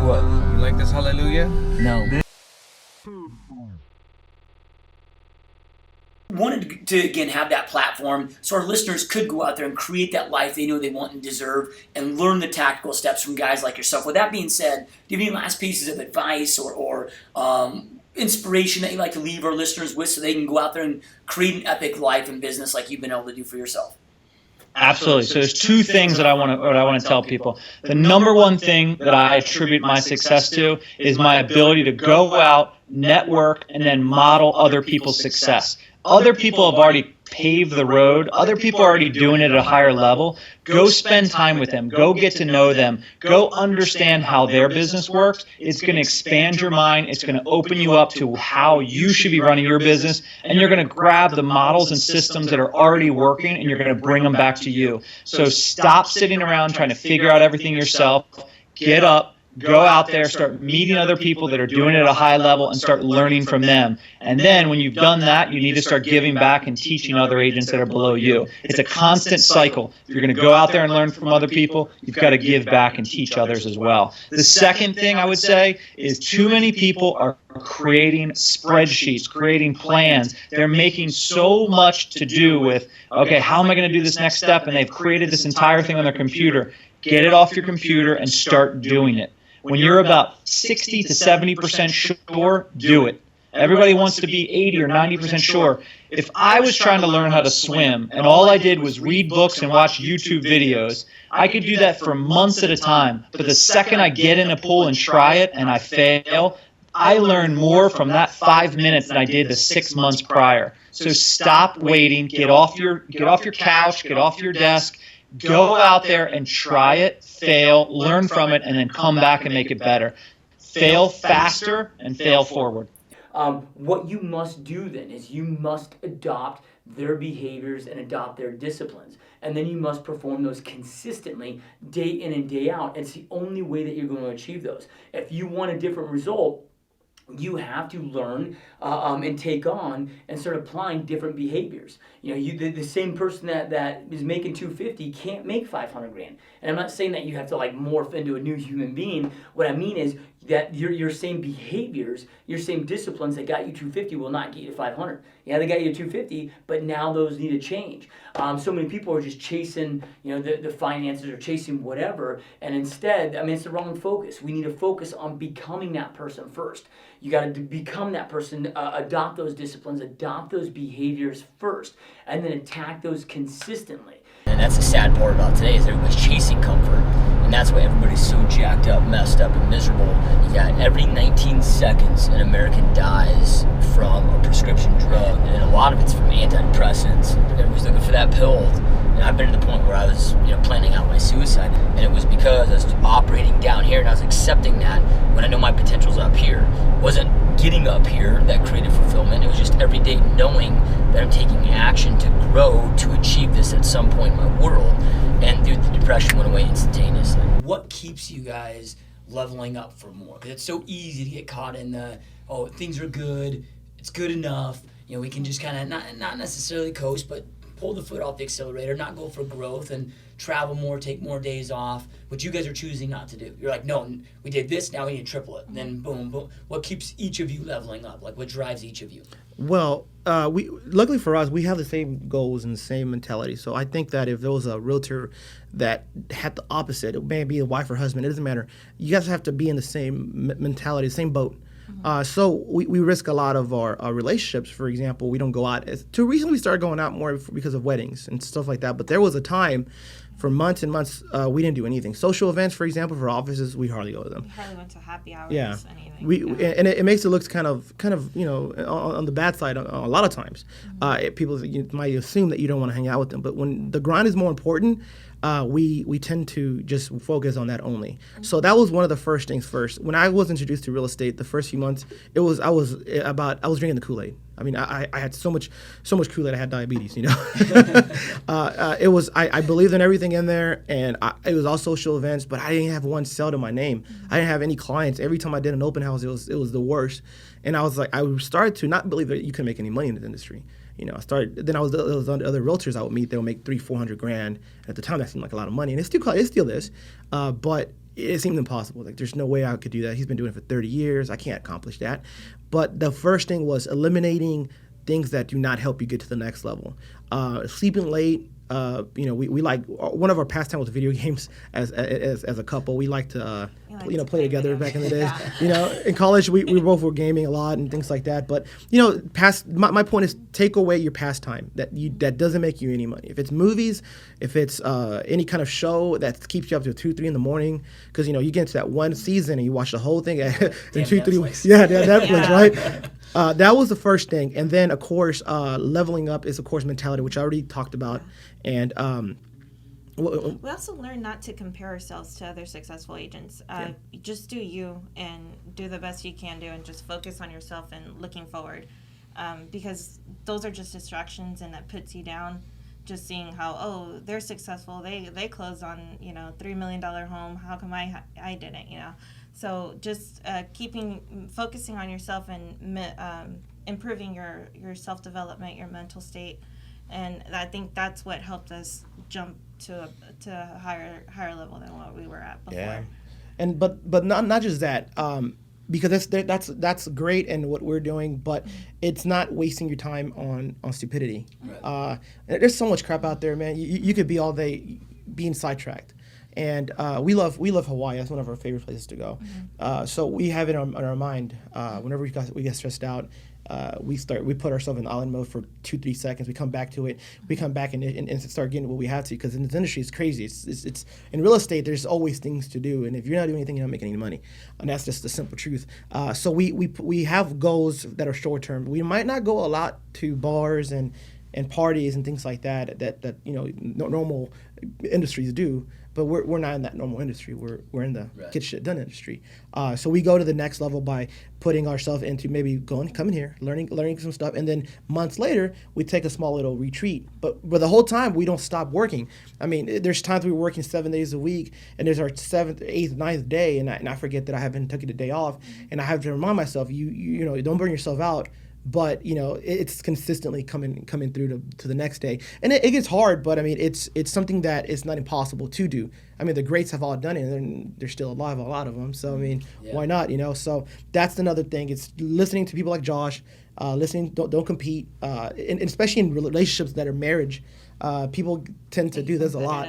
What? You like this hallelujah? No. Wanted to again have that platform so our listeners could go out there and create that life they know they want and deserve and learn the tactical steps from guys like yourself. With that being said, do you have any last pieces of advice or inspiration that you'd like to leave our listeners with so they can go out there and create an epic life and business like you've been able to do for yourself? Absolutely. So there's two things that I want to tell people. The number one thing that I attribute my success to is my ability to go out, network, and then model other people's success. Other people have already paved the road. Other people are already doing it at a higher level. Go spend time with them. Go get to know them. Go understand how their business works. It's going to expand your mind. It's going to open you up to how you should be running your business. And you're going to grab the models and systems that are already working and you're going to bring them back to you. So stop sitting around trying to figure out everything yourself. Get up. Go out there, start meeting other people that are doing it at a high level and start learning from them. And then when you've done that, you need to start giving back and teaching other agents that are below you. It's a constant cycle. If you're going to go out there and learn from other people, you've got to give back and teach others as well. The second thing I would say is too many people are creating spreadsheets, creating plans. They're making so much to do with, okay, how am I going to do this next step? And they've created this entire thing on their computer. Get it off your computer and start doing it. When you're about 60 to 70% sure, do it. Everybody wants to be 80 or 90% sure. If I was trying to learn how to swim and all I did was read books and watch YouTube videos, I could do that for months at a time. But the second I get in a pool and try it and I fail, I learn more from that 5 minutes than I did the 6 months prior. So stop waiting. Get off your couch. Get off your desk. Go out there and try it, fail, learn from it, and then come back and make it better. Fail faster and fail forward. What you must do then is you must adopt their behaviors and adopt their disciplines. And then you must perform those consistently, day in and day out. It's the only way that you're going to achieve those. If you want a different result, you have to learn and take on and start applying different behaviors. You know, the same person that is making 250 can't make 500 grand. And I'm not saying that you have to like morph into a new human being. What I mean is that your same behaviors, your same disciplines that got you 250 will not get you 500. Yeah, they got you 250, but now those need to change. So many people are just chasing, the finances or chasing whatever, and instead, it's the wrong focus. We need to focus on becoming that person first. You got to become that person, adopt those disciplines, adopt those behaviors first, and then attack those consistently. And that's the sad part about today is everybody's chasing comfort. And that's why everybody's so jacked up, messed up, and miserable. You got every 19 seconds an American dies from a prescription drug. And a lot of it's from antidepressants. Everybody's looking for that pill. And I've been to the point where I was planning out my suicide. And it was because I was operating down here and I was accepting that when I know my potential's up here. It wasn't getting up here that created fulfillment. It was just every day knowing that I'm taking action to grow to achieve this at some point in my world. And dude, the depression went away instantaneously. What keeps you guys leveling up for more? Because it's so easy to get caught in the, things are good, it's good enough. We can just kind of not necessarily coast, but pull the foot off the accelerator, not go for growth and travel more, take more days off, which you guys are choosing not to do. You're like, no, we did this, now we need to triple it. And then boom, boom. What keeps each of you leveling up? Like what drives each of you? Well, we luckily for us, we have the same goals and the same mentality. So I think that if there was a realtor that had the opposite, it may be a wife or husband, it doesn't matter. You guys have to be in the same mentality, the same boat. So we risk a lot of our relationships. For example, we don't go out. Too recently, we started going out more because of weddings and stuff like that. But there was a time for months and months we didn't do anything. Social events, for example, for offices, we hardly go to them. We hardly went to happy hours. Yeah, anything. And it makes it look kind of on the bad side a lot of times. People you might assume that you don't want to hang out with them, but when the grind is more important, we tend to just focus on that only. So that was one of the first things first. When I was introduced to real estate, the first few months, I was drinking the Kool-Aid. I had so much Kool-Aid, I had diabetes, I believed in everything in there, and it was all social events, but I didn't have one sell to my name. I didn't have any clients. Every time I did an open house, it was the worst. And I started to not believe that you could make any money in this industry. There was other realtors I would meet. They would make $300,000-$400,000. At the time, that seemed like a lot of money, and it still is. But it seemed impossible. Like, there's no way I could do that. He's been doing it for 30 years. I can't accomplish that. But the first thing was eliminating things that do not help you get to the next level. Sleeping late. We like, one of our pastime was video games as a couple. We like to play together back in the days. In college we both were gaming a lot and things like that. But my point is, take away your pastime that doesn't make you any money. If it's movies, if it's any kind of show that keeps you up to 2-3 in the morning, because you get into that one season and you watch the whole thing in 2-3 weeks. Yeah, Netflix, right? That was the first thing, and then of course leveling up is of course mentality, which I already talked about. And we also learn not to compare ourselves to other successful agents. Just do you and do the best you can do, and just focus on yourself and looking forward, because those are just distractions, and that puts you down. Just seeing how they're successful, they closed on $3 million home. How come I didn't? So just focusing on yourself and improving your self development, your mental state. And I think that's what helped us jump to a higher level than what we were at before. Yeah, and but not just that, because that's great and what we're doing, but it's not wasting your time on stupidity. Right. There's so much crap out there, man. You could be all day being sidetracked. And we love Hawaii. That's one of our favorite places to go. Mm-hmm. So we have it on our mind. Whenever we get stressed out, we put ourselves in island mode for 2-3 seconds. We come back to it. We come back and start getting what we have to, because in this industry it's crazy. It's in real estate. There's always things to do, and if you're not doing anything, you're not making any money, and that's just the simple truth. So we have goals that are short term. We might not go a lot to bars and parties and things like that normal industries do. But we're not in that normal industry. We're in the get shit done industry. So we go to the next level by putting ourselves into maybe coming here, learning some stuff, and then months later we take a small little retreat. But the whole time we don't stop working. I mean, there's times we're working 7 days a week, and there's our 7th, 8th, 9th day, and I forget that I haven't taken a day off, and I have to remind myself, you don't burn yourself out. But it's consistently coming through to the next day, and it gets hard. But I mean, it's something that is not impossible to do. I mean, the greats have all done it, and they're still alive, a lot of them. So I mean, why not? So that's another thing. It's listening to people like Josh. Listening, don't compete, and especially in relationships that are marriage. People tend to do this a lot.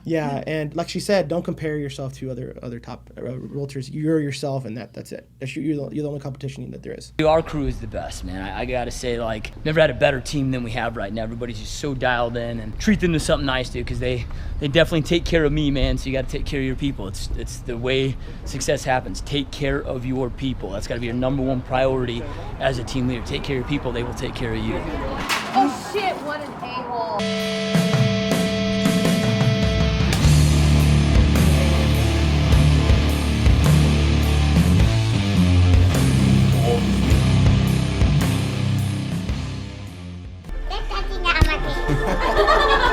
Yeah, and like she said, don't compare yourself to other top realtors. You're yourself, and that's it. You're the only competition that there is. Our crew is the best, man. I gotta say, never had a better team than we have right now. Everybody's just so dialed in, and treat them to something nice, dude, because they definitely take care of me, man. So you gotta take care of your people. It's the way success happens. Take care of your people. That's gotta be your number one priority as a team leader. Take care of your people, they will take care of you. Oh shit, what an a-hole. Ito, tinamati.